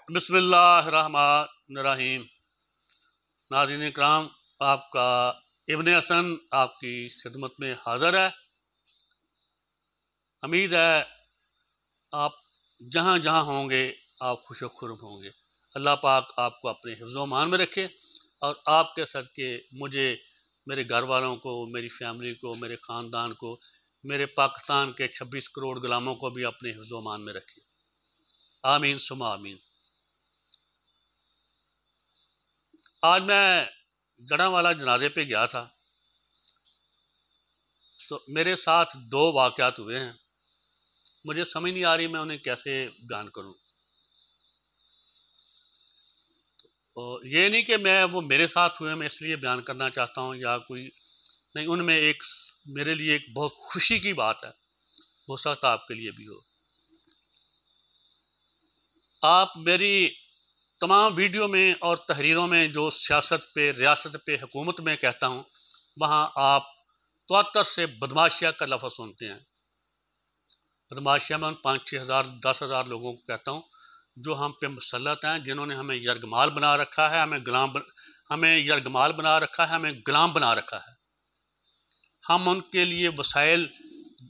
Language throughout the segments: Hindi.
बिस्मिल्लाहिर्रहमानिर्रहीम। नाज़रीन इकराम, आपका इब्ने हसन आपकी खिदमत में हाज़िर है। उम्मीद है आप जहाँ जहाँ होंगे आप खुश व खुर्म होंगे। अल्लाह पाक आपको अपने हिफ्ज़ व मान में रखे और आपके सदक़े मुझे, मेरे घर वालों को, मेरी फैमिली को, मेरे ख़ानदान को, मेरे पाकिस्तान के 26 करोड़ गुलामों को भी अपने हिफ्ज़ व मान में रखे। आमीन सुमा आमीन। आज मैं जड़ांवाला जनाजे पे गया था, तो मेरे साथ दो वाक़यात हुए हैं। मुझे समझ नहीं आ रही मैं उन्हें कैसे बयान करूं। और ये नहीं कि मैं वो मेरे साथ हुए मैं इसलिए बयान करना चाहता हूं या कोई नहीं, उनमें एक मेरे लिए एक बहुत खुशी की बात है, हो सकता आपके लिए भी हो। आप मेरी तमाम वीडियो में और तहरीरों में जो सियासत पे, रियासत पे, हुकूमत में कहता हूँ, वहाँ आप तवत्तर से बदमाशिया का लफ्ज़ सुनते हैं। बदमाशिया में उन 5-6 हज़ार 10 हज़ार लोगों को कहता हूँ जो हम पे मुसल्लत हैं, जिन्होंने हमें यरगमाल बना रखा है, हमें यरगमाल बना रखा है, हमें गुलाम बना रखा है। हम उनके लिए वसाइल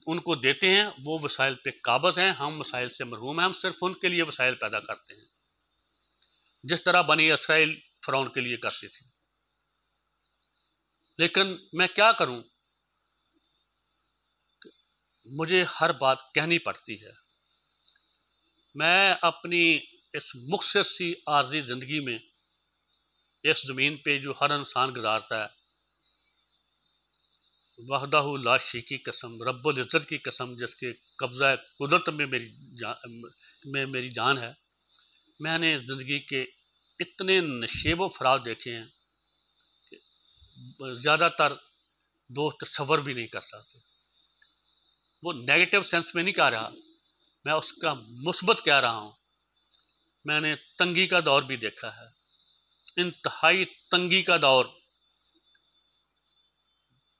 उनको देते हैं, वो वसाइल पे काबिज़ हैं, हम वसाइल से महरूम हैं। हम सिर्फ उनके लिए वसाइल पैदा करते हैं, जिस तरह बनी इसराइल फ़िरौन के लिए करती थी। लेकिन मैं क्या करूं, मुझे हर बात कहनी पड़ती है। मैं अपनी इस मुख्तसर सी आर्जी ज़िंदगी में इस ज़मीन पे जो हर इंसान गुजारता है, वहदहू ला शरीक की कसम, रब्बुल इज़्ज़त की कसम, जिसके कब्ज़ा कुदरत में मेरी जान है, मैंने ज़िंदगी के इतने नशेब व फराज देखे हैं कि ज़्यादातर दोस्त तसव्वुर भी नहीं कर सकते। वो नेगेटिव सेंस में नहीं कह रहा, मैं उसका मुस्बत कह रहा हूँ। मैंने तंगी का दौर भी देखा है, इंतहाई तंगी का दौर।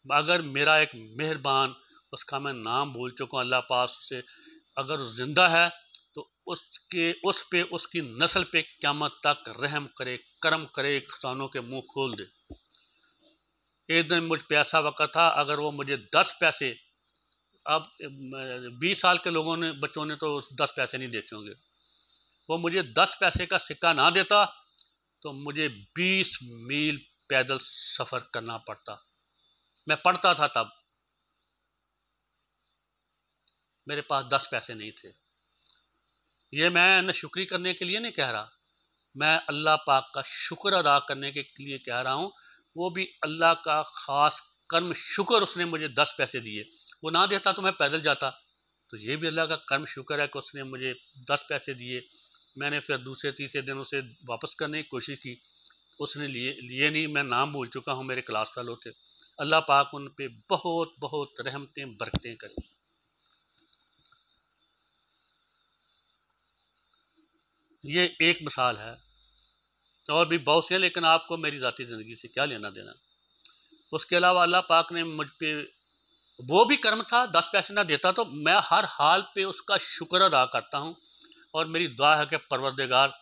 अगर मेरा एक मेहरबान, उसका मैं नाम भूल चुका हूँ, अल्लाह पास से अगर ज़िंदा है तो उसकी नस्ल पे क़यामत तक रहम करे, करम करे, खजानों के मुंह खोल दे। एक दिन मुझ पे ऐसा वक़्त था, अगर वो मुझे 10 पैसे, अब 20 साल के बच्चों ने तो 10 पैसे नहीं देखे होंगे, वो मुझे 10 पैसे का सिक्का ना देता तो मुझे 20 मील पैदल सफ़र करना पड़ता। मैं पढ़ता था तब, मेरे पास 10 पैसे नहीं थे। ये मैं नाशुक्री करने के लिए नहीं कह रहा, मैं अल्लाह पाक का शुक्र अदा करने के लिए कह रहा हूँ। वो भी अल्लाह का ख़ास कर्म शुक्र, उसने मुझे 10 पैसे दिए। वो ना देता तो मैं पैदल जाता। तो ये भी अल्लाह का कर्म शुक्र है कि उसने मुझे 10 पैसे दिए। मैंने फिर दूसरे तीसरे दिन उसे वापस करने की कोशिश की, उसने लिए नहीं। मैं नाम भूल चुका हूँ, मेरे क्लास फेलो थे। अल्लाह पाक उन पे बहुत बहुत रहमतें बरकतें करें। ये एक मिसाल है, और भी बहुत सी है, लेकिन आपको मेरी ज़ाती ज़िंदगी से क्या लेना देना। उसके अलावा अल्लाह पाक ने मुझ पे, वो भी कर्म था, 10 पैसे ना देता तो मैं हर हाल पे उसका शुक्र अदा करता हूँ। और मेरी दुआ है कि परवरदिगार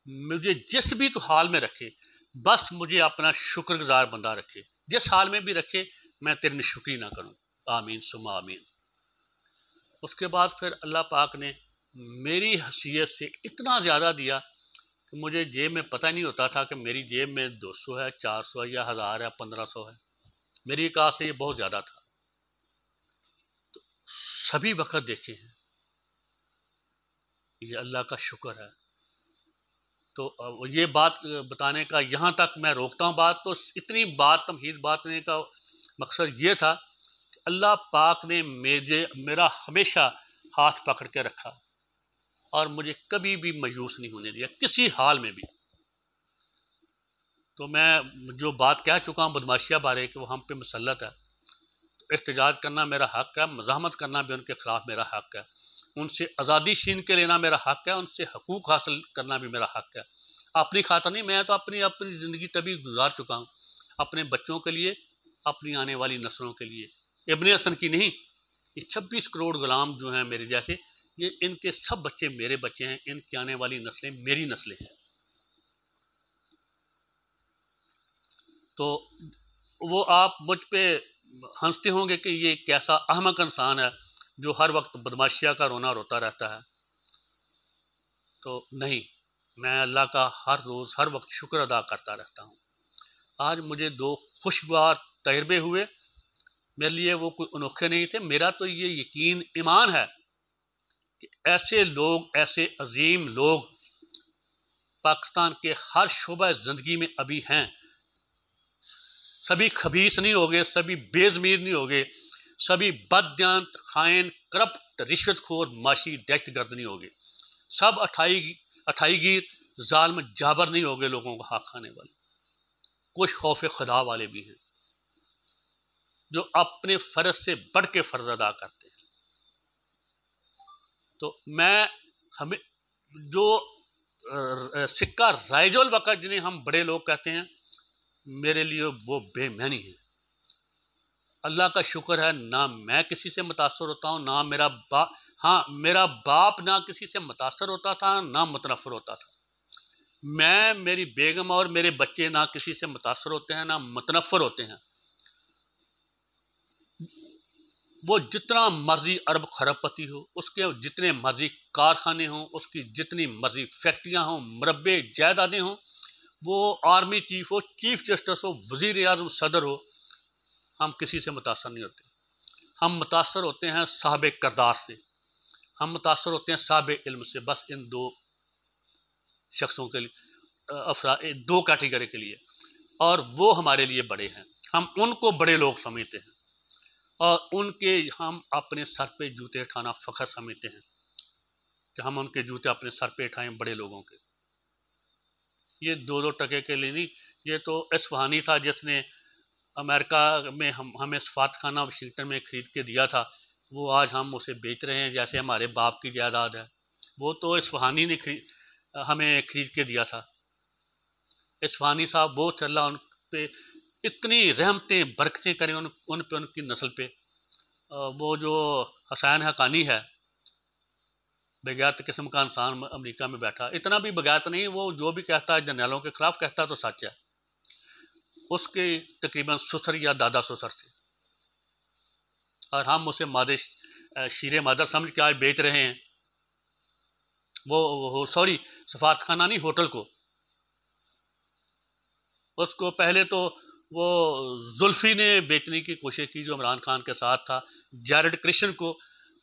मुझे जिस भी तो हाल में रखे, बस मुझे अपना शुक्रगुजार बंदा रखे। जिस हाल में भी रखे, मैं तेरी नाशुक्री ना करूँ। आमीन सुमा आमीन। उसके बाद फिर अल्लाह पाक ने मेरी हैसियत से इतना ज़्यादा दिया कि मुझे जेब में पता नहीं होता था कि मेरी जेब में 200 है, 400 है, या 1000 है, 1500 है। मेरी कहा से ये बहुत ज़्यादा था। तो सभी वक्त देखे हैं, ये अल्लाह का शुक्र है। तो ये बात बताने का यहाँ तक मैं रोकता हूँ बात। तो इतनी बात, तमहीद बात करने का मकसद ये था कि अल्लाह पाक ने मेरा हमेशा हाथ पकड़ के रखा और मुझे कभी भी मायूस नहीं होने दिया, किसी हाल में भी। तो मैं जो बात कह चुका हूँ बदमाशिया बारे कि वो हम पे मुसल्लत है, तो एहतजाज करना मेरा हक है, मज़ाहमत करना भी उनके ख़िलाफ़ मेरा हक है, उनसे आज़ादी छीन के लेना मेरा हक है, उनसे हकूक़ हासिल करना भी मेरा हक है। अपनी खातर नहीं, मैं तो अपनी ज़िंदगी तभी गुजार चुका हूँ, अपने बच्चों के लिए, अपनी आने वाली नस्लों के लिए। इब्ने हसन की नहीं, ये 26 करोड़ गुलाम जो हैं मेरे जैसे, ये इनके सब बच्चे मेरे बच्चे हैं, इनकी आने वाली नस्लें मेरी नस्लें हैं। तो वो आप मुझ पे हंसते होंगे कि ये कैसा अहमक इंसान है जो हर वक्त बदमाशिया का रोना रोता रहता है। तो नहीं, मैं अल्लाह का हर रोज़ हर वक्त शुक्र अदा करता रहता हूँ। आज मुझे 2 खुशगवार तजर्बे हुए, मेरे लिए वो कोई अनोखे नहीं थे। मेरा तो ये यकीन ईमान है कि ऐसे लोग, ऐसे अजीम लोग पाकिस्तान के हर शोबा ज़िंदगी में अभी हैं। सभी खबीस नहीं होंगे, सभी बेज़मीर नहीं होंगे, सभी बददियांत, खाइन, करप्ट, रिश्वतखोर, माशी, दहशतगर्द नहीं होंगे। सब अठाईगीर, जालिम, जाबर नहीं होंगे लोगों का हक खाने वाले। कुछ खौफ खुदा वाले भी हैं जो अपने फ़र्ज से बढ़ के फ़र्ज अदा करते हैं। तो मैं हमें जो सिक्का राइजुल वक़्त जिन्हें हम बड़े लोग कहते हैं, मेरे लिए वो बेमानी है। अल्लाह का शुक्र है ना मैं किसी से मुतासर होता हूँ, ना मेरा बाप, हाँ मेरा बाप ना किसी से मुतासर होता था, ना मुतनफ़र होता था। मैं, मेरी बेगम और मेरे बच्चे ना किसी से मुतासर होते हैं, ना मुतनफ़र होते हैं। वो जितना मर्जी अरब खरबपति हो, उसके जितने मर्जी कारखाने हों, उसकी जितनी मर्जी फैक्ट्रियाँ हों, मरबे जायदादें हों, वो आर्मी चीफ हो, चीफ जस्टिस हो, वज़ीर आज़म, सदर हो, हम किसी से मुतासर नहीं होते। हम मुतासर होते हैं साहब किरदार से, हम मुतासर होते हैं साहब इल्म से। बस इन 2 शख्सों के लिए, 2 कैटेगरी के लिए, और वो हमारे लिए बड़े हैं। हम उनको बड़े लोग समझते हैं और उनके हम अपने सर पे जूते उठाना फ़ख्र समझते हैं कि हम उनके जूते अपने सर पे उठाएं, बड़े लोगों के। ये 2-2 टके के लिए नहीं। ये तो इस्फ़हानी था जिसने अमेरिका में हमें सफारत खाना वाशिंगटन में ख़रीद के दिया था, वो आज हम उसे बेच रहे हैं जैसे हमारे बाप की जायदाद है। वो तो इस्फ़हानी ने हमें ख़रीद के दिया था। इस्फ़हानी साहब बहुत अल्लाह उन पे इतनी रहमतें बरकतें करें, उन पे, उनकी नस्ल पे। वो जो हुसैन हक़ानी है, बग़ैरत किस्म का इंसान अमेरिका में बैठा, इतना भी बग़ैरत नहीं, वो जो भी कहता है जर्नैलों के ख़िलाफ़ कहता है तो सच है। उसके तकरीबन ससुर या दादा ससुर थे और हम उसे मादे शीरे मादर समझ के आज बेच रहे हैं। वो सॉरी, सफारत खाना नहीं, होटल को। उसको पहले तो वो जुल्फ़ी ने बेचने की कोशिश की जो इमरान खान के साथ था, जैरेड क्रिशन को,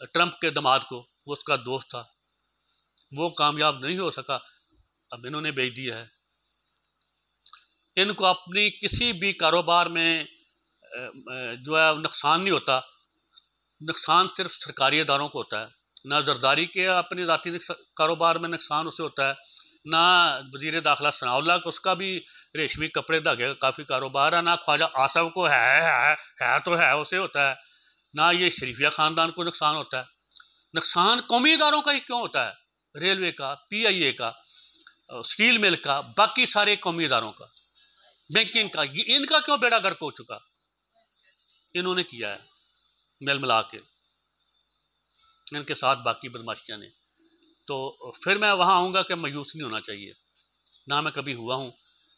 ट्रंप के दामाद को, वो उसका दोस्त था, वो कामयाब नहीं हो सका, अब इन्होंने बेच दिया है। इनको अपनी किसी भी कारोबार में जो है नुकसान नहीं होता, नुकसान सिर्फ सरकारी इदारों को होता है। ना जरदारी के अपने ज़ाती कारोबार में नुकसान उसे होता है, ना वज़ीर दाखिला सनाउल्लाह को, उसका भी रेशमी कपड़े धागे का काफ़ी कारोबार है, ना ख्वाजा आसफ को है तो है उसे होता है, ना ये शरीफिया ख़ानदान को नुकसान होता है। नुकसान कौमी इदारों का ही क्यों होता है? रेलवे का, PIA का, स्टील मिल का, बाकी सारे कौमी इदारों का, बैंकिंग का, इनका क्यों बेड़ा गर्क हो चुका? इन्होंने किया है मिल मिला के, इनके साथ बाकी बदमाशियाँ ने। तो फिर मैं वहाँ आऊँगा कि मायूस नहीं होना चाहिए, ना मैं कभी हुआ हूँ।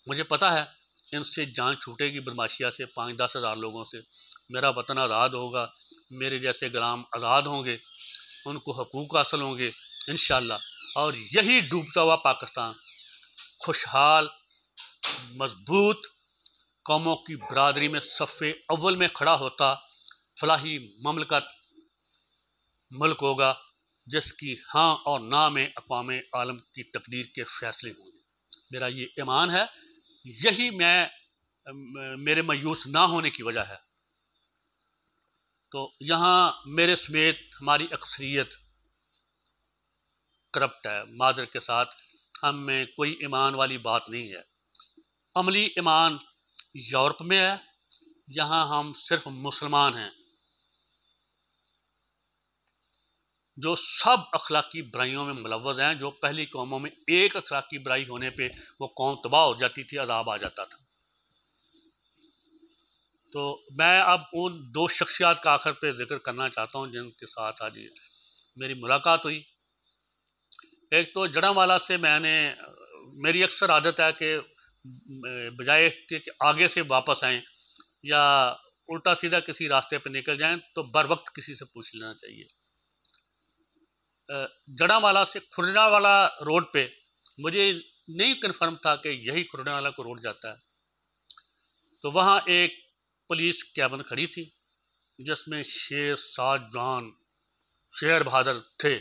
मुझे पता है इनसे जान छूटेगी बदमाशिया से, 5-10 हज़ार लोगों से। मेरा वतन आज़ाद होगा, मेरे जैसे गुलाम आज़ाद होंगे, उनको हकूक़ हासिल होंगे इंशाअल्लाह। और यही डूबता हुआ पाकिस्तान खुशहाल, मजबूत, कौमों की बरादरी में सफ़े अव्वल में खड़ा होता फलाही ममलकत मुल्क होगा जिसकी हाँ और ना में अक़वाम आलम की तकदीर के फ़ैसले होंगे। मेरा ये ईमान है, यही मेरे मायूस ना होने की वजह है। तो यहाँ मेरे समेत हमारी अक्सरियत करप्ट है, माजर के साथ हम में कोई ईमान वाली बात नहीं है। अमली ईमान यूरोप में है, यहाँ हम सिर्फ मुसलमान हैं जो सब अखलाकी बुराइयों में मुलव्वज़ हैं, जो पहली कौमों में एक अखलाकी बुराई होने पे वो कौम तबाह हो जाती थी, अज़ाब आ जाता था। तो मैं अब उन 2 शख्सियात का आखिर पे जिक्र करना चाहता हूँ जिनके साथ आज मेरी मुलाकात हुई। एक तो जड़ावाला से मेरी अक्सर आदत है कि बजाय इसके कि आगे से वापस आएँ या उल्टा सीधा किसी रास्ते पर निकल जाएं, तो बर वक्त किसी से पूछ लेना चाहिए। जड़ावाला से खुरनावाला रोड पे मुझे नहीं कन्फर्म था कि यही खुरनावाला को रोड जाता है। तो वहाँ एक पुलिस कैबिन खड़ी थी जिसमें 6-7 जवान शेर बहादुर थे।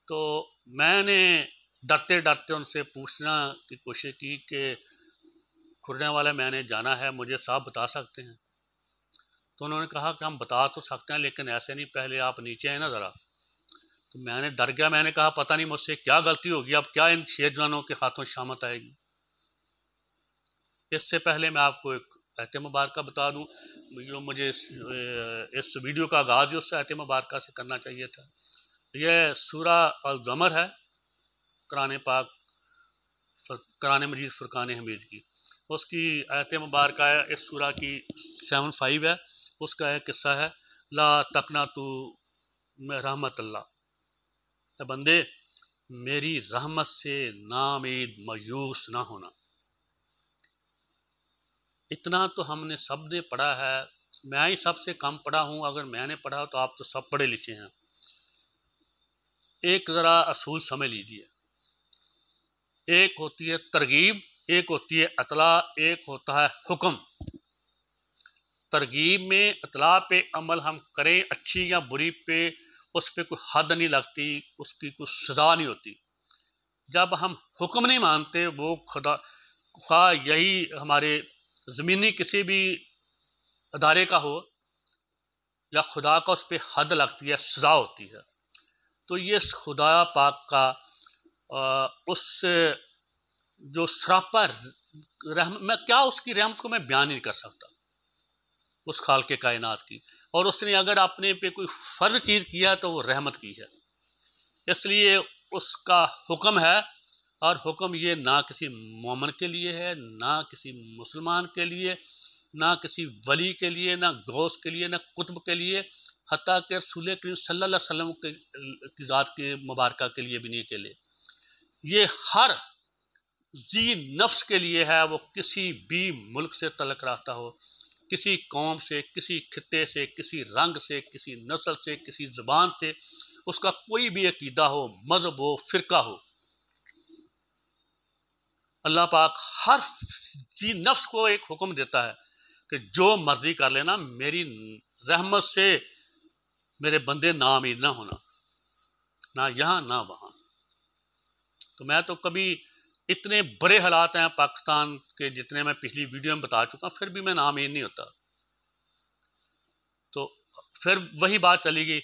तो मैंने डरते डरते उनसे पूछना की कोशिश की कि खुरनावाला मैंने जाना है, मुझे साहब बता सकते हैं? तो उन्होंने कहा कि हम बता तो सकते हैं लेकिन ऐसे नहीं, पहले आप नीचे आए ना ज़रा। तो मैंने डर गया, मैंने कहा पता नहीं मुझसे क्या गलती होगी, अब क्या इन 6 जवानों के हाथों शामत आएगी। इससे पहले मैं आपको एक आयत मुबारक बता दूं, जो मुझे इस वीडियो का आगाज़ उस आयत मुबारक से करना चाहिए था। यह सूरा अल-ज़मर है, कुरान मजीद फुरकान हमीद की, उसकी आयत मुबारक है, इस सूरा की 7-5 है। उसका एक किस्सा है, ला तकनातु मिन रहमतिल्लाह, बंदे मेरी रहमत से नाउम्मीद मायूस ना होना। इतना तो हमने सब ने पढ़ा है, मैं ही सबसे कम पढ़ा हूँ, अगर मैंने पढ़ा तो आप तो सब पढ़े लिखे हैं। एक ज़रा असूल समझ लीजिए, एक होती है तरगीब, एक होती है अतला, एक होता है हुक्म। तरगीब में अतला पे अमल हम करें, अच्छी या बुरी पे, उस पर कोई हद नहीं लगती, उसकी कोई सज़ा नहीं होती। जब हम हुक्म नहीं मानते, वो खुदा ख्वाह यही हमारे ज़मीनी किसी भी अदारे का हो या खुदा का, उस पर हद लगती है, सज़ा होती है। तो ये खुदा पाक का उस जो सरापा मैं क्या उसकी रहमत को मैं बयान नहीं कर सकता, उस खाल के कायनात की। और उसने अगर अपने पे कोई फ़र्ज चीज़ किया तो वो रहमत की है, इसलिए उसका हुक्म है। और हुक्म ये ना किसी मोमिन के लिए है, ना किसी मुसलमान के लिए, ना किसी वली के लिए, ना गौस के लिए, ना कुतुब के लिए, हत्ता कि रसूल करीम सल्लल्लाहु अलैहि वसल्लम की ज़ात के मुबारक के लिए भी नहीं के लिए। ये हर जी नफ्स के लिए है, वो किसी भी मुल्क से तल्लुक़ रखता हो, किसी कौम से, किसी खित्ते से, किसी रंग से, किसी नस्ल से, किसी ज़बान से, उसका कोई भी अकीदा हो, मज़हब हो, फ़िरका हो। अल्लाह पाक हर जी नफ्स को एक हुक्म देता है कि जो मर्जी कर लेना, मेरी रहमत से मेरे बंदे नाउम्मीद ना होना, ना यहाँ ना वहाँ। तो मैं तो कभी इतने बड़े हालात हैं पाकिस्तान के, जितने मैं पिछली वीडियो में बता चुका, फिर भी मैं नाउम्मीद नहीं होता। तो फिर वही बात चली गई,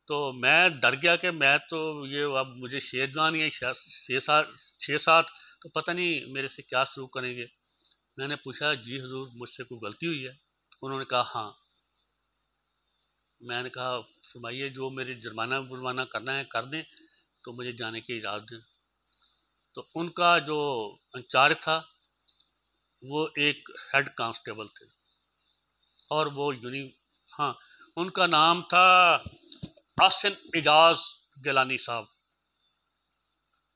तो मैं डर गया कि मैं तो ये अब मुझे शेरजान या 6-7 तो पता नहीं मेरे से क्या शुरू करेंगे। मैंने पूछा जी हुजूर मुझसे कोई गलती हुई है? उन्होंने कहा हाँ। मैंने कहा फरमाइए, जो मेरे जुर्माना करना है कर दें, तो मुझे जाने की इजाज़त दें। तो उनका जो इंचार्ज था वो एक हेड कांस्टेबल थे, और वो हाँ, उनका नाम था आसिन एजाज गिलानी साहब,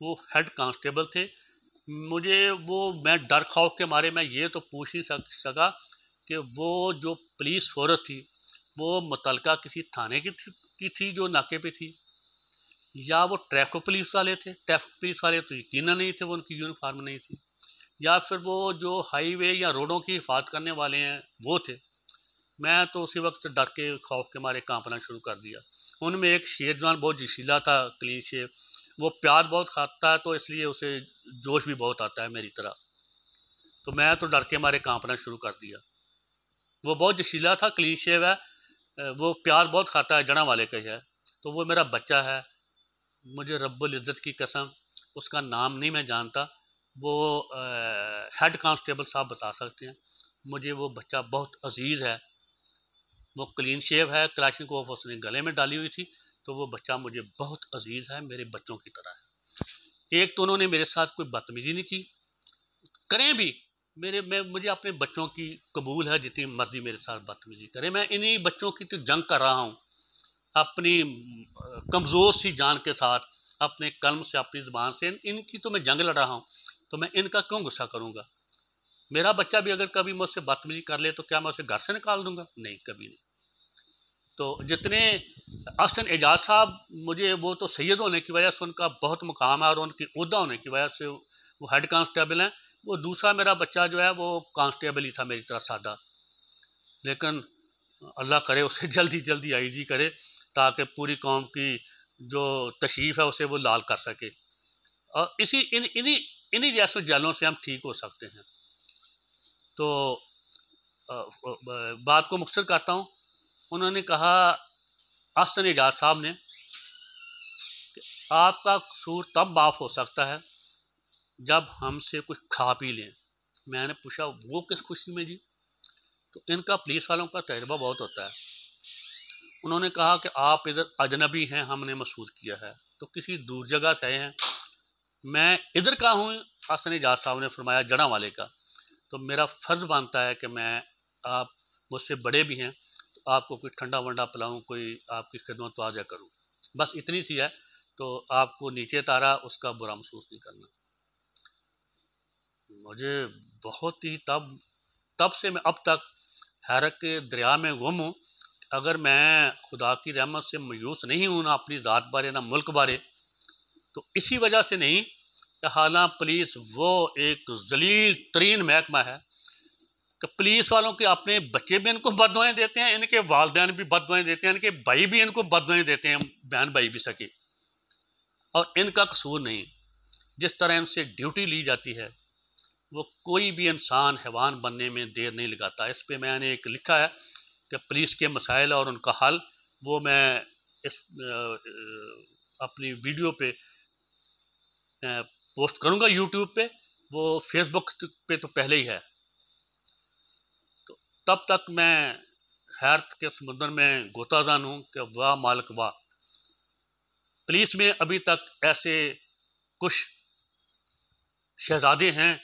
वो हेड कांस्टेबल थे। मैं डर खौफ के मारे मैं ये तो पूछ नहीं सका कि वो जो पुलिस फोर्स थी वो मुतलका किसी थाने की थी जो नाके पे थी, या वो ट्रैफिक पुलिस वाले थे। ट्रैफिक पुलिस वाले तो यकीनन नहीं थे, वो उनकी यूनिफॉर्म नहीं थी। या फिर वो जो हाईवे या रोडों की हिफाजत करने वाले हैं वो थे। मैं तो उसी वक्त डर के खौफ के मारे कांपना शुरू कर दिया। उनमें एक शेरजान बहुत जशीला था, क्लीन शेव, वो प्याज बहुत खाता है, तो इसलिए उसे जोश भी बहुत आता है मेरी तरह। तो मैं तो डर के मारे कांपना शुरू कर दिया। वो बहुत जशीला था, क्लीन शेव है, वो प्याज बहुत खाता है, जड़ा वाले का ही है। तो वो मेरा बच्चा है, मुझे रब्बुल इज़्ज़त की कसम उसका नाम नहीं मैं जानता, वो हेड कांस्टेबल साहब बता सकते हैं। मुझे वो बच्चा बहुत अजीज़ है, वो क्लीन शेव है, क्लाशनिकोव उसने गले में डाली हुई थी, तो वो बच्चा मुझे बहुत अजीज़ है, मेरे बच्चों की तरह है। एक तो उन्होंने मेरे साथ कोई बदतमीज़ी नहीं की, करें भी मुझे अपने बच्चों की कबूल है, जितनी मर्जी मेरे साथ बदतमीज़ी करें, मैं इन्हीं बच्चों की तो जंग कर रहा हूँ। अपनी कमज़ोर सी जान के साथ अपने कलम से, अपनी ज़बान से इनकी तो मैं जंग लड़ रहा हूँ, तो मैं इनका क्यों गुस्सा करूँगा। मेरा बच्चा भी अगर कभी मुझसे बदतमीजी कर ले तो क्या मैं उसे घर से निकाल दूंगा? नहीं, कभी नहीं। तो जितने अहसन एजाज साहब, मुझे वो तो सैयद होने की वजह से उनका बहुत मुकाम है और उनकी उहदा होने की वजह से वो हेड कांस्टेबल हैं। वो दूसरा मेरा बच्चा जो है वो कांस्टेबल ही था मेरी तरह सादा, लेकिन अल्लाह करे उसे जल्दी जल्दी आईजी करे ताकि पूरी कौम की जो तशरीफ़ है उसे वो लाल कर सके। और इसी इन्हीं इन्हीं जैसे जैलों से हम ठीक हो सकते हैं। तो बात को मुख्तसर करता हूँ। उन्होंने कहा, अहसन एजाज साहब ने, कि आपका कसूर तब माफ़ हो सकता है जब हमसे कुछ खा पी लें। मैंने पूछा वो किस खुशी में जी? तो इनका पुलिस वालों का तजर्बा बहुत होता है। उन्होंने कहा कि आप इधर अजनबी हैं, हमने महसूस किया है, तो किसी दूर जगह से आए हैं। मैं इधर का हूँ, हसन एजाज साहब ने फरमाया, जड़ा वाले का। तो मेरा फ़र्ज़ बनता है कि मैं, आप मुझसे बड़े भी हैं, तो आपको कोई ठंडा वंडा पिलाऊँ, कोई आपकी खिदमत वाजा करूँ, बस इतनी सी है। तो आपको नीचे तारा उसका बुरा महसूस नहीं करना। मुझे बहुत ही तब से मैं अब तक हैरत के दरिया में गुम हूँ। अगर मैं खुदा की रहमत से मायूस नहीं हूँ, ना अपनी ज़ात बारे ना मुल्क बारे, तो इसी वजह से नहीं कि हालांकि पुलिस वो एक जलील तरीन महकमा है कि पुलिस वालों के अपने बच्चे भी इनको बददुआएं देते हैं, इनके वालिदैन भी बददुआएं देते हैं, इनके भाई भी इनको बददुआएं देते हैं, बहन भाई भी सके, और इनका कसूर नहीं। जिस तरह इनसे ड्यूटी ली जाती है, वो कोई भी इंसान हैवान बनने में देर नहीं लगाता। इस पे मैंने एक लिखा है कि पुलिस के मसाइल और उनका हल, वो मैं इस अपनी वीडियो पे पोस्ट करूँगा यूट्यूब पे, वो फेसबुक पे तो पहले ही है। तो तब तक मैं हैरत के समुंदर में गोताजान हूँ कि वाह मालिक वाह। पुलिस में अभी तक ऐसे कुछ शहजादे हैं,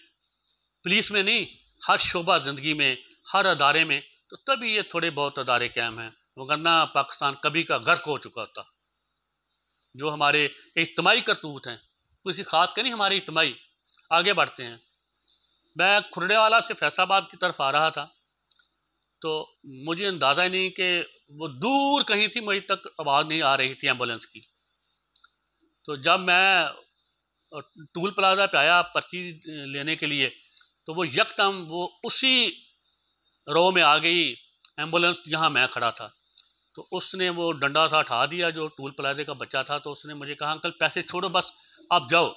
पुलिस में नहीं, हर शोबा ज़िंदगी में, हर अदारे में, तो तभी ये थोड़े बहुत अदारे कायम हैं, वरना पाकिस्तान कभी का गर्क हो चुका था। जो हमारे इज्तिमाई करतूत हैं, किसी ख़ास के नहीं, हमारे इज्तिमाई आगे बढ़ते हैं। मैं खुरडेवाला से फैसलाबाद की तरफ आ रहा था, तो मुझे अंदाज़ा ही नहीं कि वो दूर कहीं थी, मुझे तक आवाज़ नहीं आ रही थी एम्बुलेंस की। तो जब मैं टूल प्लाजा पे आया पर्ची लेने के लिए, तो वो यकदम वो उसी रो में आ गई एम्बुलेंस जहाँ मैं खड़ा था। तो उसने वो डंडा सा उठा दिया जो टूल प्लाजे का बच्चा था, तो उसने मुझे कहा, अंकल पैसे छोड़ो, बस आप जाओ।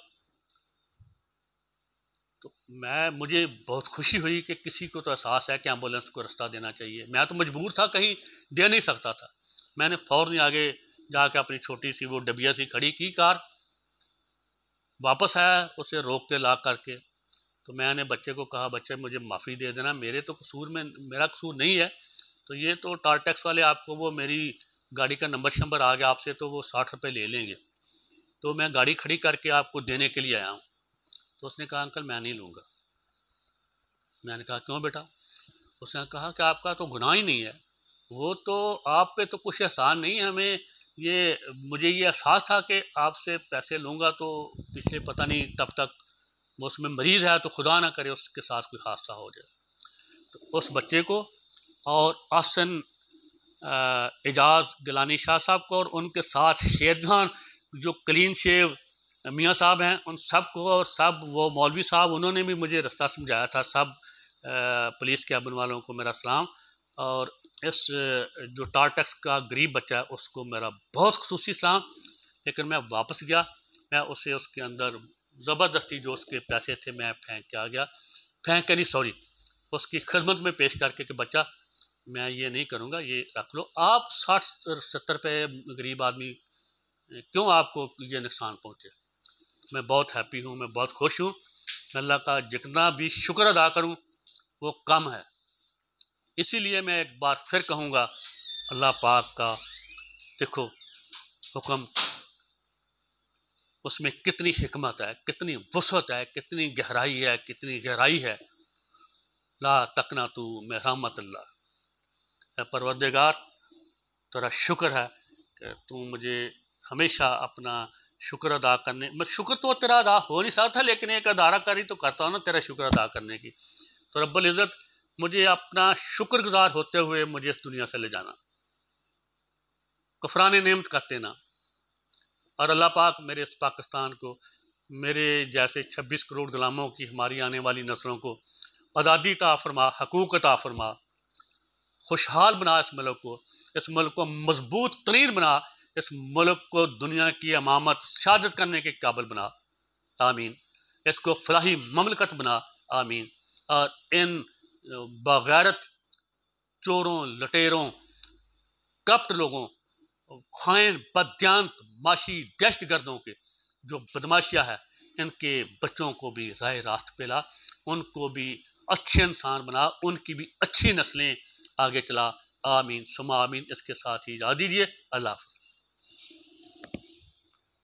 तो मुझे बहुत खुशी हुई कि किसी को तो एहसास है कि एम्बुलेंस को रास्ता देना चाहिए। मैं तो मजबूर था, कहीं दे नहीं सकता था। मैंने फ़ौरन आगे जाके अपनी छोटी सी वो डबिया सी खड़ी की कार, वापस आया उसे रोक के ला करके। तो मैंने बच्चे को कहा, बच्चे मुझे माफ़ी दे देना, मेरे तो कसूर में, मेरा कसूर नहीं है, तो ये तो टाल टैक्स वाले आपको वो मेरी गाड़ी का नंबर शंबर आ गया आपसे, तो वो 60 रुपये ले लेंगे, तो मैं गाड़ी खड़ी करके आपको देने के लिए आया हूँ। तो उसने कहा, अंकल मैं नहीं लूँगा। मैंने कहा, क्यों बेटा? उसने कहा कि आपका तो गुनाह ही नहीं है, वो तो आप पे तो कुछ एहसान नहीं है, हमें ये, मुझे ये एहसास था कि आपसे पैसे लूँगा तो पिछले पता नहीं तब तक वो उसमें मरीज़ है, तो खुदा ना करे उसके साथ कोई हादसा हो जाए। तो उस बच्चे को और अहसन एजाज गिलानी शाह साहब को और उनके साथ शेरजान जो क्लीन शेव मियाँ साहब हैं, उन सब को, और सब वो मौलवी साहब, उन्होंने भी मुझे रास्ता समझाया था। सब पुलिस कैबिन वालों को मेरा सलाम। और इस जो टाल टैक्स का गरीब बच्चा है उसको मेरा बहुत खुसूसी सलाम। लेकिन मैं वापस गया, मैं उसे उसके अंदर ज़बरदस्ती जो उसके पैसे थे मैं फेंक के आ गया, फेंक के नहीं सॉरी, उसकी खिदमत में पेश करके कि बच्चा मैं ये नहीं करूँगा, ये रख लो। आप 60-70 रुपये गरीब आदमी, क्यों आपको ये नुकसान पहुँचे? मैं बहुत हैप्पी हूँ, मैं बहुत खुश हूँ। मैं अल्लाह का जितना भी शुक्र अदा करूँ वो कम है। इसीलिए मैं एक बार फिर कहूँगा, अल्लाह पाक का देखो हुक्म, उसमें कितनी हिकमत है, कितनी वसअत है, कितनी गहराई है, कितनी गहराई है। ला तकना तू मैं रहमत अल्लाह, परवरदिगार तेरा शुक्र है कि तू मुझे हमेशा अपना शुक्र अदा करने, मैं शुक्र तो तेरा अदा हो नहीं सकता, लेकिन एक अदाकारी तो करता हूँ ना तेरा शुक्र अदा करने की। तो रब्बुल इज़्ज़त मुझे अपना शुक्रगुजार होते हुए मुझे इस दुनिया से ले जाना, कुफरान नेमत करते ना। और अल्लाह पाक मेरे इस पाकिस्तान को, मेरे जैसे 26 करोड़ गुलामों की हमारी आने वाली नस्लों को आज़ादी अता फरमा, हकूक़ अता फरमा, खुशहाल बना इस मुल्क को मजबूत तरीन बना, इस मुल्क को दुनिया की अमामत शहादत करने के काबिल बना, आमीन। इसको फलाही ममलकत बना, आमीन। और इन बगैरत चोरों, लटेरों, कपट लोगों, खाइन बदयांत माशी दहशत गर्दों के जो बदमाशियाँ है, इनके बच्चों को भी राह रास्त पे ला, उनको भी अच्छे इंसान बना, उनकी भी अच्छी नस्लें आगे चला, आमीन सुमा आमीन। इसके साथ ही इजाज़त दीजिए, अल्लाह हाफ़िज़।